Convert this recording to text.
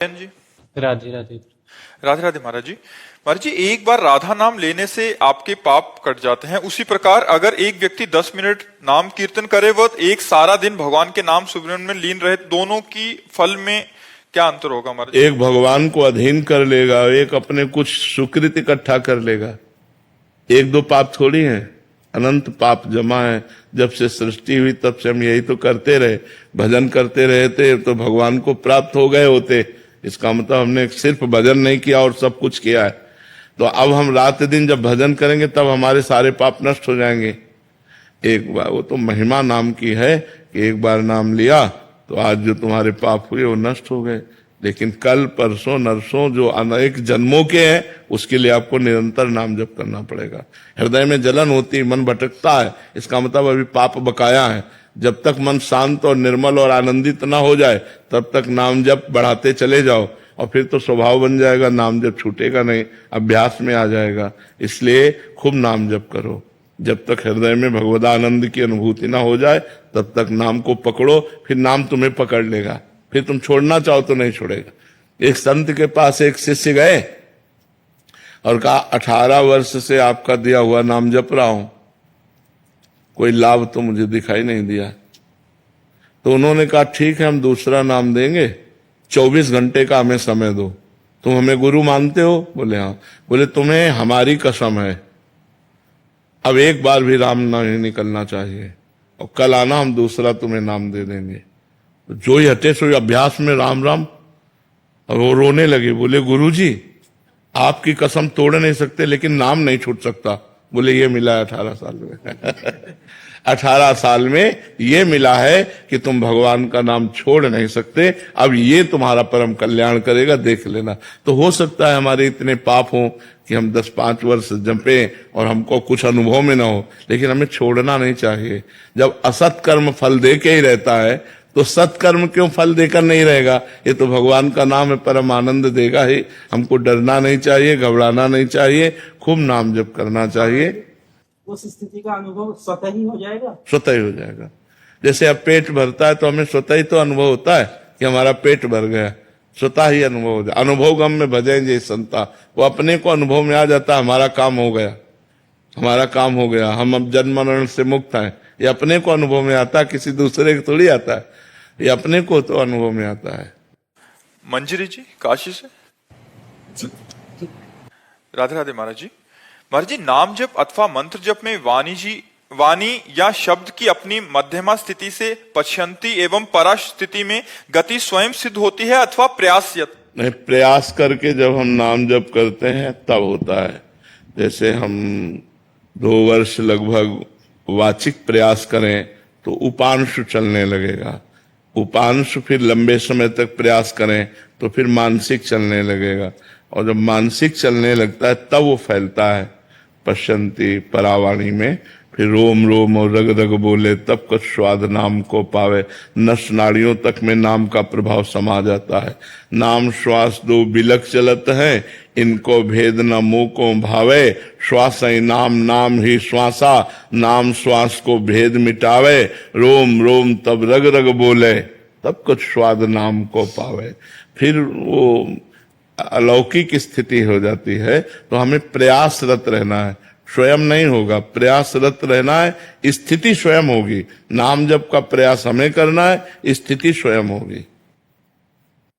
जी। राधे राधे। राधे राधे महाराज जी। महाराज जी, एक बार राधा नाम लेने से आपके पाप कट जाते हैं, उसी प्रकार अगर एक व्यक्ति 10 मिनट नाम कीर्तन करे व एक सारा दिन भगवान के नाम सुमिरन में लीन रहे, दोनों की फल में क्या अंतर होगा महाराज जी? एक भगवान को अधीन कर लेगा, एक अपने कुछ सुकृत इकट्ठा कर लेगा। एक दो पाप थोड़ी है, अनंत पाप जमा है। जब से सृष्टि हुई तब से हम यही तो करते रहे, भजन करते रहे थे तो भगवान को प्राप्त हो गए होते। इसका मतलब हमने सिर्फ भजन नहीं किया और सब कुछ किया है। तो अब हम रात दिन जब भजन करेंगे तब हमारे सारे पाप नष्ट हो जाएंगे। एक बार वो तो महिमा नाम की है कि एक बार नाम लिया तो आज जो तुम्हारे पाप हुए वो नष्ट हो गए। लेकिन कल परसों नरसों जो अनेक जन्मों के हैं उसके लिए आपको निरंतर नाम जप करना पड़ेगा। हृदय में जलन होती है, मन भटकता है, इसका मतलब अभी पाप बकाया है। जब तक मन शांत और निर्मल और आनंदित ना हो जाए तब तक नाम जप बढ़ाते चले जाओ और फिर तो स्वभाव बन जाएगा, नाम जप छूटेगा नहीं, अभ्यास में आ जाएगा। इसलिए खूब नाम जप करो। जब तक हृदय में भगवदानंद की अनुभूति ना हो जाए तब तक नाम को पकड़ो, फिर नाम तुम्हें पकड़ लेगा। फिर तुम छोड़ना चाहो तो नहीं छोड़ेगा। एक संत के पास एक शिष्य गए और कहा 18 वर्ष से आपका दिया हुआ नाम जप रहा हूं, कोई लाभ तो मुझे दिखाई नहीं दिया। तो उन्होंने कहा ठीक है, हम दूसरा नाम देंगे, 24 घंटे का हमें समय दो। तुम हमें गुरु मानते हो? बोले हाँ। बोले तुम्हें हमारी कसम है, अब एक बार भी राम नहीं निकलना चाहिए और कल आना, हम दूसरा तुम्हें नाम दे देंगे। जो ही हटे सो अभ्यास में राम राम, और वो रोने लगे। बोले गुरुजी आपकी कसम तोड़ नहीं सकते लेकिन नाम नहीं छूट सकता। बोले ये मिला है 18 साल में 18 साल में ये मिला है कि तुम भगवान का नाम छोड़ नहीं सकते। अब ये तुम्हारा परम कल्याण करेगा, देख लेना। तो हो सकता है हमारे इतने पाप हों कि हम 10-5 वर्ष जंपे और हमको कुछ अनुभव में ना हो, लेकिन हमें छोड़ना नहीं चाहिए। जब असत कर्म फल दे के ही रहता है तो सत्कर्म क्यों फल देकर नहीं रहेगा? ये तो भगवान का नाम है, परम आनंद देगा ही। हमको डरना नहीं चाहिए, घबराना नहीं चाहिए, खूब नाम जप करना चाहिए। उस स्थिति का अनुभव स्वतः ही हो जाएगा। स्वतः ही हो जाएगा। जैसे अब पेट भरता है तो हमें स्वतः ही तो अनुभव होता है कि हमारा पेट भर गया, स्वतः ही अनुभव हो जाए। अनुभव गम में भजेंगे संता, वो अपने को अनुभव में आ जाता है, हमारा काम हो गया, हमारा काम हो गया, हम अब जन्म मरण से मुक्त हैं। ये अपने को अनुभव में आता है, किसी दूसरे को थोड़ी आता है, ये अपने को तो अनुभव में आता है। मंजरी जी काशी से। राधे राधे महाराज जी। महाराज जी, नाम जप अथवा मंत्र जप में वाणी या शब्द की अपनी मध्यमा स्थिति से पश्यंती एवं परा स्थिति में गति स्वयं सिद्ध होती है अथवा प्रयास? नहीं, प्रयास करके जब हम नाम जप करते हैं तब होता है। जैसे हम 2 वर्ष लगभग वाचिक प्रयास करें तो उपांशु चलने लगेगा, उपांशु फिर लंबे समय तक प्रयास करें तो फिर मानसिक चलने लगेगा, और जब मानसिक चलने लगता है तब वो फैलता है पश्यंती परावाणी में। फिर रोम रोम और रग रग बोले तब कुछ स्वाद नाम को पावे, नस नाड़ियों तक में नाम का प्रभाव समा जाता है। नाम श्वास दो बिलक चलत है, इनको भेद न मुंह को भावे, श्वास ही नाम नाम ही श्वासा, नाम श्वास को भेद मिटावे, रोम रोम तब रग रग बोले तब कुछ स्वाद नाम को पावे। फिर वो अलौकिक स्थिति हो जाती है। तो हमें प्रयासरत रहना है, स्वयं नहीं होगा, प्रयासरत रहना है, स्थिति स्वयं होगी। नाम जप का प्रयास हमें करना है, स्थिति स्वयं होगी।